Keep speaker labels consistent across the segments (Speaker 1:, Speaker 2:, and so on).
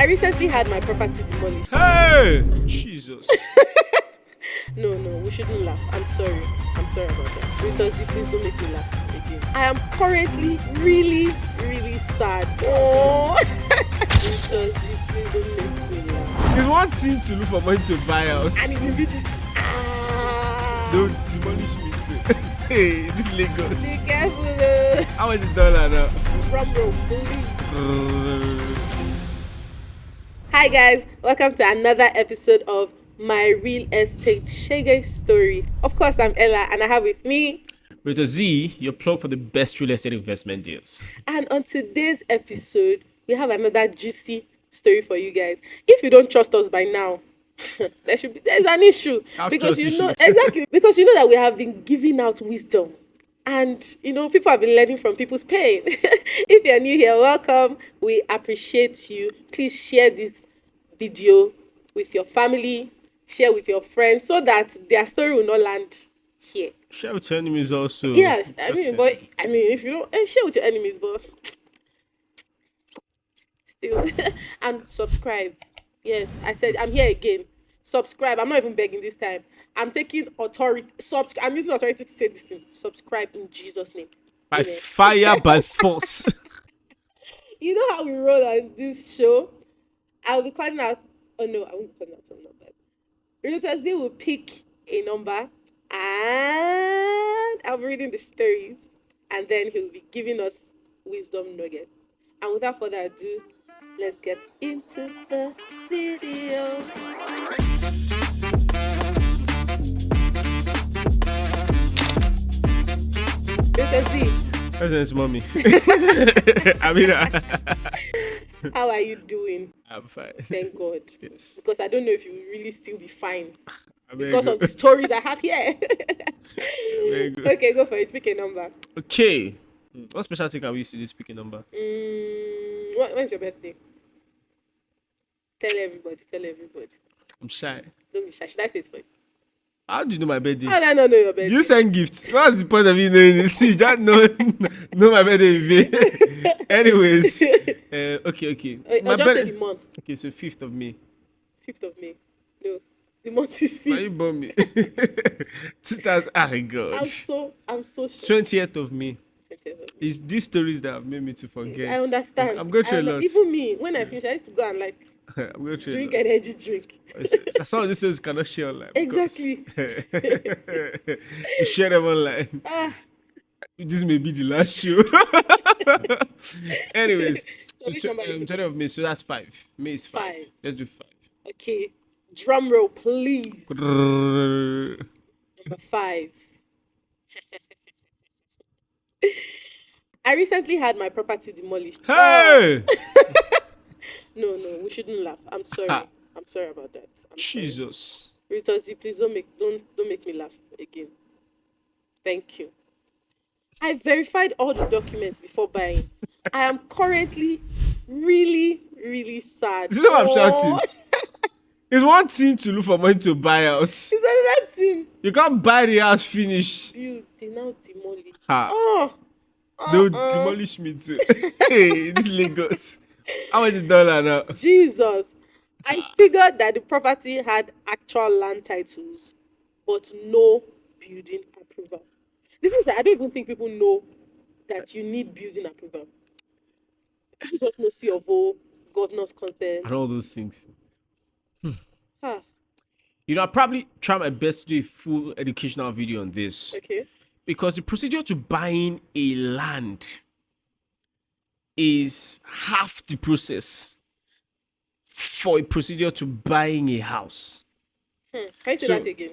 Speaker 1: recently had my property demolished.
Speaker 2: Hey! Jesus.
Speaker 1: No, we shouldn't laugh. I'm sorry about that. Realtor Zee, please don't make me laugh again. I am currently really, really sad. Oh, Realtor Zee, please don't make me laugh.
Speaker 2: It's one thing to look for money to buy a house.
Speaker 1: And it's in bitches.
Speaker 2: Don't demolish me too. Hey, this Lagos.
Speaker 1: Be careful.
Speaker 2: How much is dollar now?
Speaker 1: Drum roll, please. Hi guys, welcome to another episode of my real estate Shege story. Of course, I'm Ella, and I have with me
Speaker 2: Realtor Zee, your plug for the best real estate investment deals.
Speaker 1: And on today's episode, we have another juicy story for you guys. If you don't trust us by now, there's an issue. Because you know exactly because you know that we have been giving out wisdom. And you know, people have been learning from people's pain. If you're new here, welcome. We appreciate you. Please share this video with your family, share with your friends, so that their story will not land here.
Speaker 2: Share with your enemies also.
Speaker 1: Yes, if you don't share with your enemies, but still, and subscribe. Yes, I said I'm here again. Subscribe. I'm not even begging this time. I'm taking authority. I'm using authority to say this thing. Subscribe in Jesus' name.
Speaker 2: By
Speaker 1: Amen.
Speaker 2: fire, by force.
Speaker 1: You know how we roll on this show? I'll be calling out. Oh no, I won't call out some numbers. Realtor Zee will pick a number and I'll be reading the stories, and then he'll be giving us wisdom nuggets. And without further ado, let's get into the video. Realtor Zee,
Speaker 2: Presents, mommy. I mean,
Speaker 1: how are you doing?
Speaker 2: I'm fine.
Speaker 1: Thank God.
Speaker 2: Yes.
Speaker 1: Because I don't know if you will really still be fine
Speaker 2: I'm very
Speaker 1: because
Speaker 2: good.
Speaker 1: of the stories I have here.
Speaker 2: Very good.
Speaker 1: Okay, go for it. Pick a number.
Speaker 2: Okay. What special thing can we use to this speaking number?
Speaker 1: When's your birthday? Tell everybody.
Speaker 2: I'm shy.
Speaker 1: Don't be shy. Should I say it for you?
Speaker 2: How do you know my birthday?
Speaker 1: How do I not know your birthday?
Speaker 2: You send gifts. What's the point of you knowing this? You just know my birthday in vain. Anyways. Okay. My
Speaker 1: Or just say the month.
Speaker 2: Okay, so 5th of May.
Speaker 1: 5th of May. No, the month is
Speaker 2: Why
Speaker 1: 5th.
Speaker 2: you born me? 2000. Oh God.
Speaker 1: I'm so sure.
Speaker 2: 20th of May.
Speaker 1: 20th of May.
Speaker 2: It's these stories that have made me to forget.
Speaker 1: I understand.
Speaker 2: I'm going through a lot.
Speaker 1: Even me, when I finish, I used to go and
Speaker 2: I'm going through
Speaker 1: drink
Speaker 2: a lot.
Speaker 1: energy drink.
Speaker 2: So some of these stories cannot share online.
Speaker 1: Exactly.
Speaker 2: You share them online. This may be the last show. Anyways,
Speaker 1: So which number you
Speaker 2: 20th of May, so that's 5. May is 5.
Speaker 1: 5.
Speaker 2: Let's do 5.
Speaker 1: Okay. Drum roll, please.
Speaker 2: Hey!
Speaker 1: Number 5. I recently had my property demolished. No, we shouldn't laugh. I'm sorry. I'm sorry about that. I'm sorry.
Speaker 2: Jesus.
Speaker 1: Realtor Zee, please don't make me laugh again. Thank you. I verified all the documents before buying. I am currently really, really sad.
Speaker 2: You know what I'm shouting? It's one thing to look for money to buy a house.
Speaker 1: It's another thing.
Speaker 2: You can't buy the house finished.
Speaker 1: They now demolish.
Speaker 2: Ha. They'll demolish me too. Hey, this Lagos. How much is dollar now?
Speaker 1: Jesus. I figured that the property had actual land titles, but no building approval. The thing is that I don't even think people know that you need building approval. You just know C of O, governor's consent.
Speaker 2: And all those things.
Speaker 1: Ah,
Speaker 2: You know, I'll probably try my best to do a full educational video on this.
Speaker 1: okay.
Speaker 2: Because the procedure to buying a land is half the process for a procedure to buying a house.
Speaker 1: Can you say
Speaker 2: So-
Speaker 1: that again?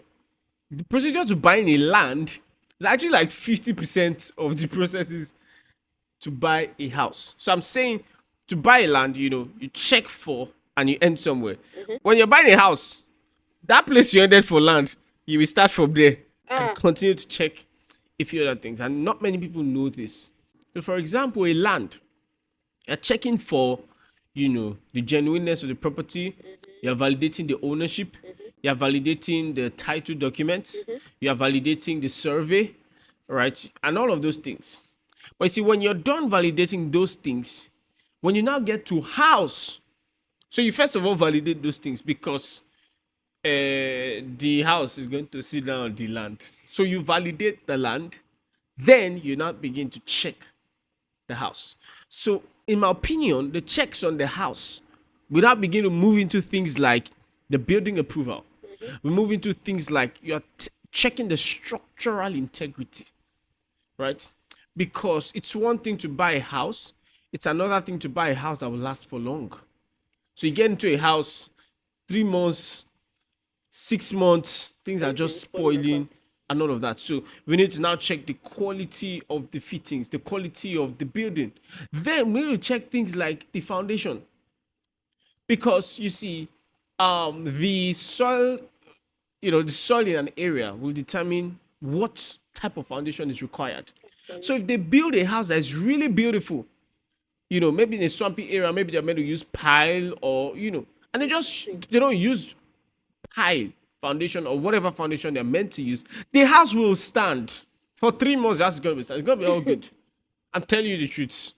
Speaker 2: The procedure to buying a land is actually like 50% of the processes to buy a house. So I'm saying to buy a land, you know, you check for and you end somewhere. When you're buying a house, that place you ended for land, you will start from there and continue to check a few other things. And not many people know this. So for example, a land, you're checking for, you know, the genuineness of the property. You're validating the ownership. You're validating the title documents. You're validating the survey, right? And all of those things. But you see, when you're done validating those things, when you now get to house, So you first of all validate those things because the house is going to sit down on the land. So you validate the land, then you now begin to check the house. So, in my opinion, the checks on the house will now begin to move into things like the building approval. We move into things like you're checking the structural integrity, right? Because it's one thing to buy a house, it's another thing to buy a house that will last for long. So you get into a house, 3 months, 6 months, things are just spoiling and all of that. So we need to now check the quality of the fittings, the quality of the building. Then we need to check things like the foundation. Because you see, the soil, the soil in an area will determine what type of foundation is required. So if they build a house that is really beautiful, maybe in a swampy area, maybe they're meant to use pile or, and they don't use pile foundation or whatever foundation they're meant to use, the house will stand for 3 months. That's gonna be stand. It's gonna be all good. I'm telling you the truth.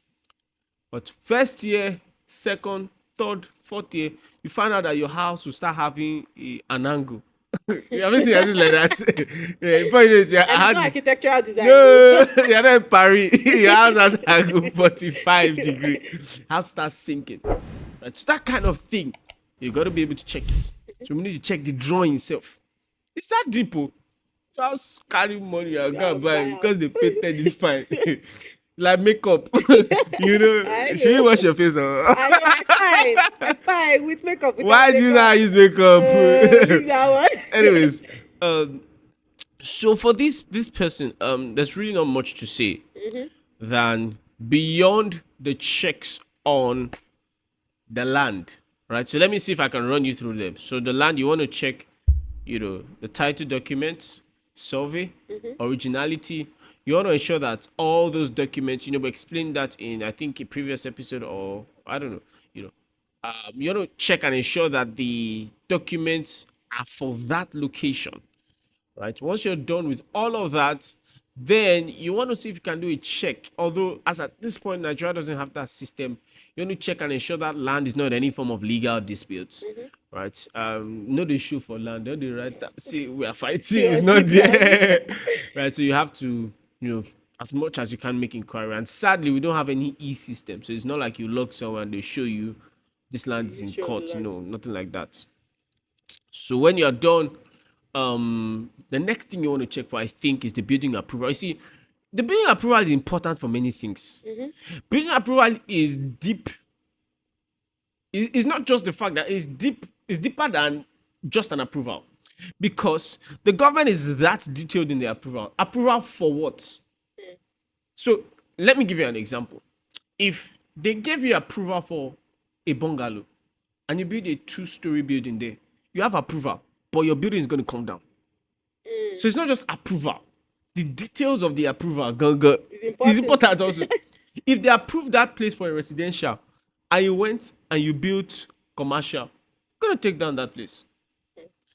Speaker 2: But first year, second, third, fourth year, you find out that your house will start having an angle. You haven't seen houses like that. Yeah, before you know it,
Speaker 1: And it's not architectural design.
Speaker 2: No, you're not in Paris. Your house has angle 45-degree. House starts sinking. Right? So that kind of thing, you got to be able to check it. So we need to check the drawing itself. It's that deep. Just carry money and go and buy because they painted this fine. Like makeup. Should you wash your face?
Speaker 1: I'm fine with makeup.
Speaker 2: Why do you not use makeup?
Speaker 1: That one.
Speaker 2: Anyways, so for this person, there's really not much to say than beyond the checks on the land, right? So let me see if I can run you through them. So the land, you want to check, the title documents, survey, originality. You want to ensure that all those documents, we explained that in, I think, a previous episode, or I don't know, you want to check and ensure that the documents are for that location, right? Once you're done with all of that, then you want to see if you can do a check. Although, as at this point, Nigeria doesn't have that system. You want to check and ensure that land is not any form of legal disputes, right? No issue for land. Don't they right? See, we are fighting. It's not there, right? So you have to, as much as you can make inquiry. And sadly, we don't have any e-system, so it's not like you log someone and they show you this land is in court. No, nothing like that. So when you're done, the next thing you want to check for, I think, is the building approval. You see, the building approval is important for many things. Building approval is deep. It's not just the fact that it's deep. It's deeper than just an approval, because the government is that detailed in the approval. Approval for what? So let me give you an example. If they gave you approval for a bungalow and you build a 2-story building there, you have approval, but your building is going to come down. So it's not just approval. The details of the approval is important also. If they approve that place for a residential and you went and you built commercial, you're going to take down that place.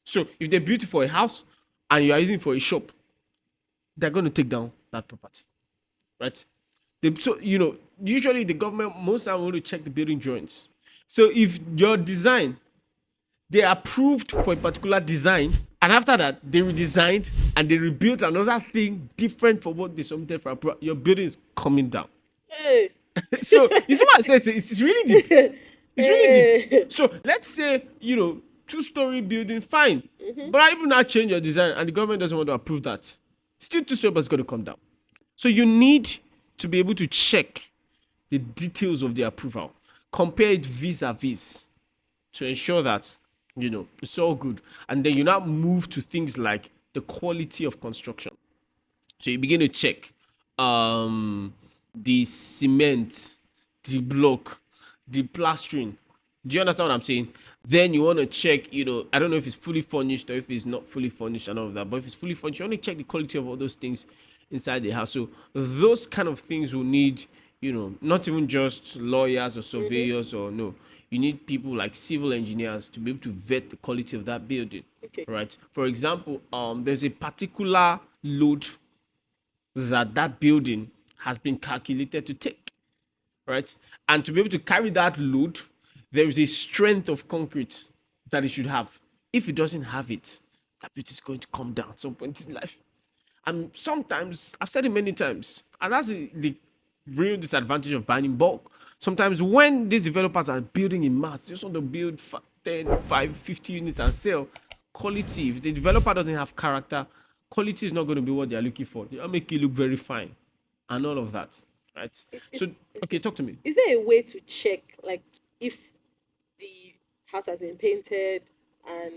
Speaker 2: So if they built it for a house and you are using it for a shop, they're going to take down that property, right? Usually the government most time want to check the building drawings. So if your design, they approved for a particular design, and after that they redesigned and they rebuilt another thing different from what they submitted for approval, your building is coming down.
Speaker 1: Hey.
Speaker 2: So you see what I said? It's really deep. It's really deep. So let's say 2-story building, fine, but I even now change your design and the government doesn't want to approve that. Still 2-story, but it's going to come down. So you need to be able to check the details of the approval, compare it vis-a-vis to ensure that it's all good. And then you now move to things like the quality of construction. So you begin to check the cement, the block, the plastering. Do you understand what I'm saying? Then you want to check, I don't know if it's fully furnished or if it's not fully furnished and all of that. But if it's fully furnished, you want to check the quality of all those things inside the house. So those kind of things will need, not even just lawyers or surveyors or no. You need people like civil engineers to be able to vet the quality of that building, right? For example, there's a particular load that building has been calculated to take, right? And to be able to carry that load, there is a strength of concrete that it should have. If it doesn't have it, that beauty is going to come down at some point in life. And sometimes, I've said it many times, and that's the real disadvantage of buying in bulk. Sometimes when these developers are building in mass, they just want to build 10, 5, 50 units and sell. Quality, if the developer doesn't have character, quality is not going to be what they're looking for. They'll make it look very fine and all of that, right? So, okay, talk to me.
Speaker 1: Is there a way to check, like, if the house has been painted, and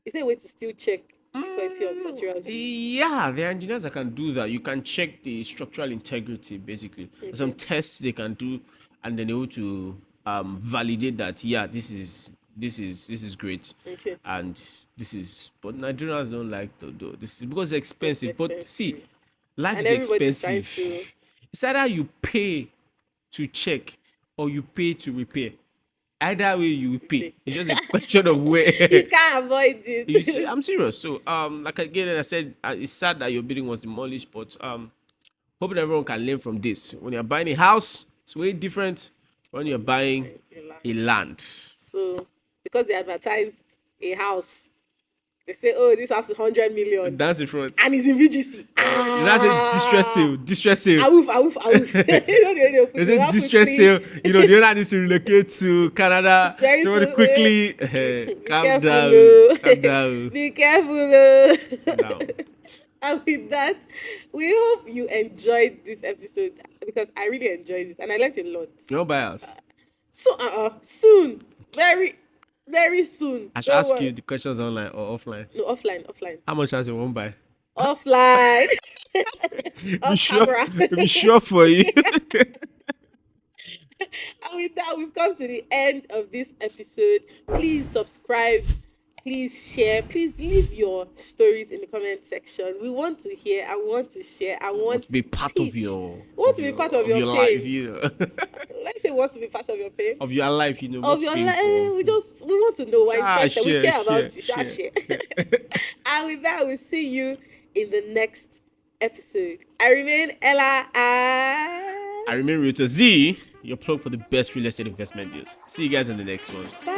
Speaker 1: is there a way to still check the quality of materials used?
Speaker 2: Yeah, there are engineers that can do that. You can check the structural integrity, basically. There's some tests they can do, and then able to validate that. Yeah, this is great,
Speaker 1: Okay.
Speaker 2: and this is. But Nigerians don't like to do this because it's expensive. But see, life
Speaker 1: And
Speaker 2: is
Speaker 1: everybody's trying
Speaker 2: expensive.
Speaker 1: to.
Speaker 2: It's either you pay to check or you pay to repair. Either way, you will pay. It's just a question of where.
Speaker 1: You can't avoid it.
Speaker 2: You see, I'm serious. So, like again, I said, it's sad that your building was demolished, but hoping everyone can learn from this. When you're buying a house, it's way different when you're buying a land.
Speaker 1: So, because they advertised a house, they say, "Oh, this house is 100 million,"
Speaker 2: That's in front.
Speaker 1: and it's in VGC.
Speaker 2: That's a distress sale. Distress sale.
Speaker 1: Awoof.
Speaker 2: There's a distress sale. You know, the owner needs to relocate to Canada.
Speaker 1: Very
Speaker 2: Somebody
Speaker 1: soon,
Speaker 2: quickly calm
Speaker 1: careful,
Speaker 2: down.
Speaker 1: oh.
Speaker 2: Calm down.
Speaker 1: Be careful. Oh.
Speaker 2: Now,
Speaker 1: And with that, we hope you enjoyed this episode, because I really enjoyed it and I learned a lot.
Speaker 2: no bias.
Speaker 1: So, soon, very, very soon.
Speaker 2: I should
Speaker 1: Don't
Speaker 2: ask
Speaker 1: worry.
Speaker 2: you the questions online or offline.
Speaker 1: No, offline.
Speaker 2: How much has you won't buy?
Speaker 1: Offline.
Speaker 2: Be
Speaker 1: Off
Speaker 2: sure,
Speaker 1: camera.
Speaker 2: be sure for you.
Speaker 1: And with that, we've come to the end of this episode. Please subscribe. Please share. Please leave your stories in the comment section. We want to hear. I want to share. I want
Speaker 2: to be part
Speaker 1: teach.
Speaker 2: of your.
Speaker 1: Want to be part of your pain.
Speaker 2: life, you know.
Speaker 1: Let's say want to be part of your pain.
Speaker 2: Of your life, you know.
Speaker 1: Of
Speaker 2: what's
Speaker 1: your
Speaker 2: painful.
Speaker 1: life. We want to know why
Speaker 2: Ah,
Speaker 1: interested. We
Speaker 2: share,
Speaker 1: care about you.
Speaker 2: share.
Speaker 1: Share. And with that, we'll see you in the next episode. I remain Ella.
Speaker 2: I remain Realtor Zee, your plug for the best real estate investment deals. See you guys in the next one.
Speaker 1: Bye.